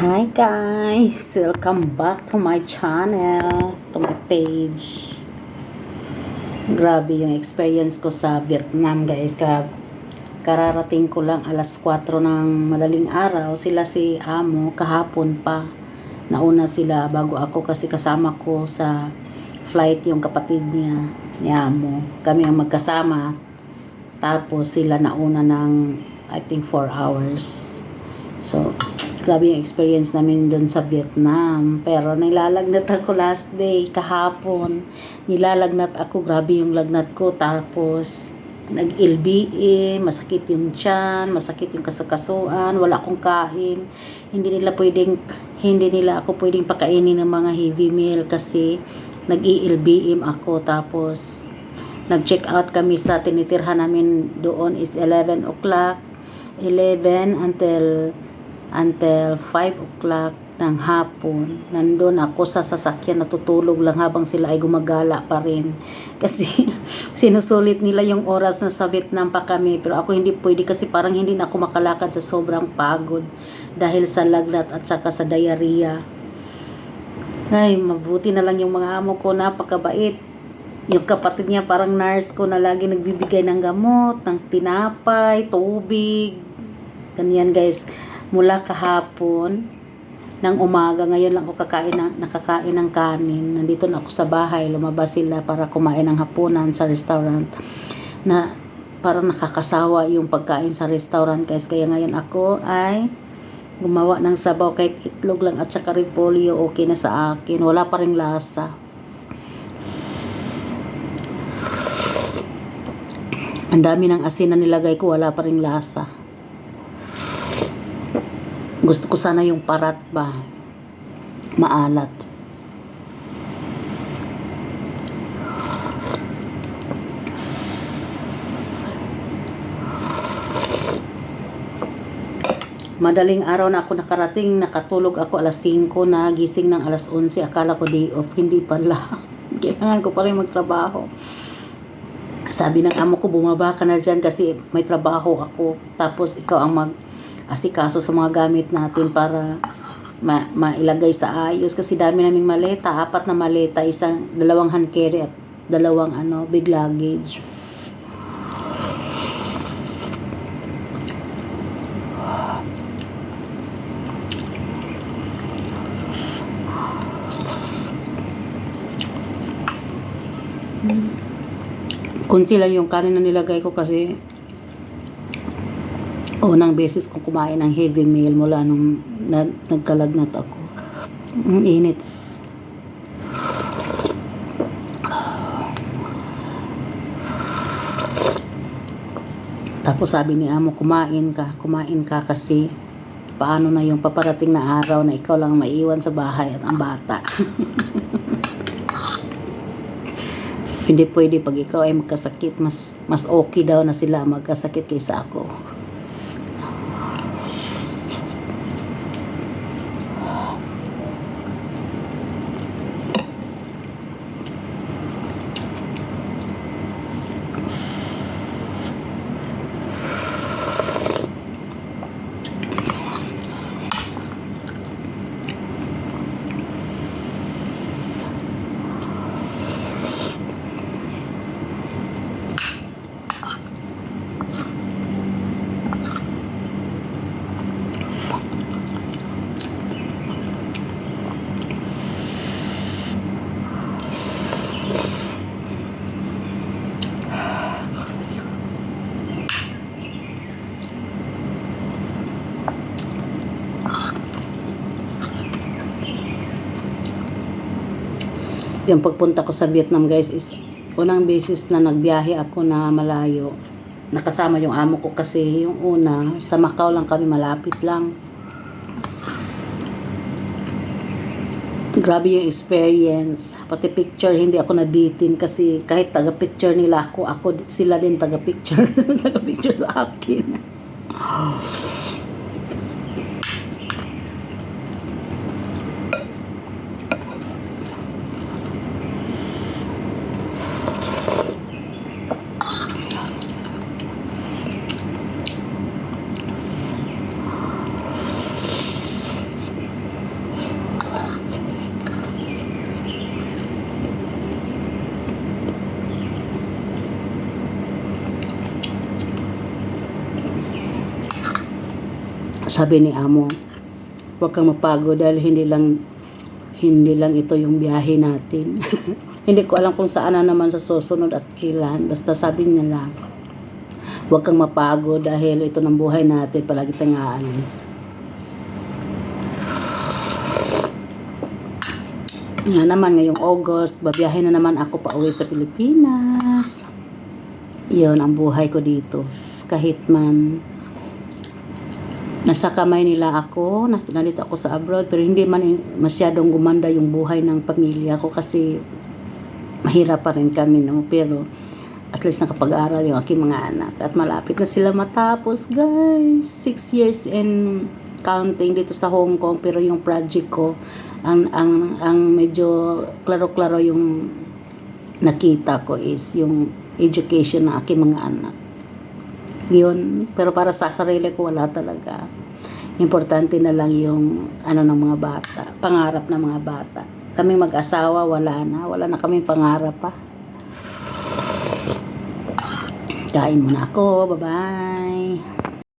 Hi guys! Welcome back to my channel, to my page. Grabe yung experience ko sa Vietnam guys. Kararating ko lang alas 4 ng madaling araw. Sila si Amo kahapon pa. Nauna sila bago ako kasi kasama ko sa flight yung kapatid niya, ni Amo. Kami ang magkasama. Tapos sila nauna ng I think 4 hours. So, grabe yung experience namin doon sa Vietnam. Pero nilalagnat ako last day, kahapon. Nilalagnat ako, grabe yung lagnat ko. Tapos, nag-LBE, masakit yung tiyan, masakit yung kasukasuan, wala akong kain. Hindi nila ako pwedeng pakainin ng mga heavy meal kasi nag-LBM ako. Tapos, nag-check out kami sa tinitirhan namin doon is 11 o'clock. 11 until 5 o'clock ng hapon. Nandun ako sa sasakyan, natutulog lang habang sila ay gumagala pa rin. Kasi sinusulit nila yung oras na sa Vietnam pa kami. Pero ako hindi pwede kasi parang hindi na ako makalakad sa sobrang pagod dahil sa lagnat at saka sa diarrhea. Ay, mabuti na lang yung mga amo ko, napakabait. Yung kapatid niya parang nurse ko na lagi nagbibigay ng gamot, ng tinapay, tubig. Ganyan guys. Mula kahapon ng umaga, ngayon lang ako nakakain ng kanin. Nandito na ako sa bahay, lumabas sila para kumain ng hapunan sa restaurant. Na parang nakakasawa yung pagkain sa restaurant guys. Kaya ngayon ako ay gumawa ng sabaw kahit itlog lang at saka repolyo, okay na sa akin. Wala pa ring lasa. Ang dami ng asin na nilagay ko, wala pa ring lasa. Gusto ko sana yung parat ba, maalat. Madaling araw na ako nakarating, nakatulog ako alas 5 na, gising ng alas 11, akala ko day off, hindi pala. Kailangan ko pa rin magtrabaho. Sabi ng amo ko, bumaba ka na dyan kasi may trabaho ako. Tapos ikaw ang mag-asikaso sa mga gamit natin para mailagay sa ayos. Kasi dami naming maleta, 4 na maleta, 2 hand carry at 2 big luggage. Kunti lang yung kanin na nilagay ko kasi unang beses kong kumain ng heavy meal mula nung nagkalagnat ako. Ang init. Tapos sabi ni amo, kumain ka kasi paano na yung paparating na araw na ikaw lang maiwan sa bahay at ang bata. Hindi pwede pag ikaw ay magkasakit, mas okay daw na sila magkasakit kaysa ako. Yung pagpunta ko sa Vietnam guys is unang beses na nagbiyahe ako na malayo. Nakasama yung amo ko kasi yung una sa Macau lang kami, malapit lang. Grabe yung experience. Pati picture hindi ako nabitin kasi kahit taga-picture nila ako sila din taga-picture. Taga-picture sa akin. Sabi ni amo, huwag kang mapagod dahil hindi lang ito yung biyahe natin. Hindi ko alam kung saan na naman sa susunod at kailan. Basta sabi niya lang, huwag kang mapagod dahil ito ng buhay natin. Palagi tayong aalis. Nga naman, ngayong August, babiyahe na naman ako pa uwi sa Pilipinas. Yun ang buhay ko dito. Kahit man nasa kamay nila ako, nandito ako sa abroad, pero hindi man masyadong gumanda yung buhay ng pamilya ko kasi mahirap pa rin kami, no? Pero at least nakapag-aral yung aking mga anak at malapit na sila matapos, guys. 6 years and counting dito sa Hong Kong, pero yung project ko ang medyo klaro-klaro yung nakita ko is yung education ng aking mga anak. Yun, pero para sa sarili ko wala talaga. Importante na lang yung ano ng mga bata, pangarap ng mga bata. Kaming mag-asawa wala na kaming pangarap pa. Kain muna ako, bye-bye.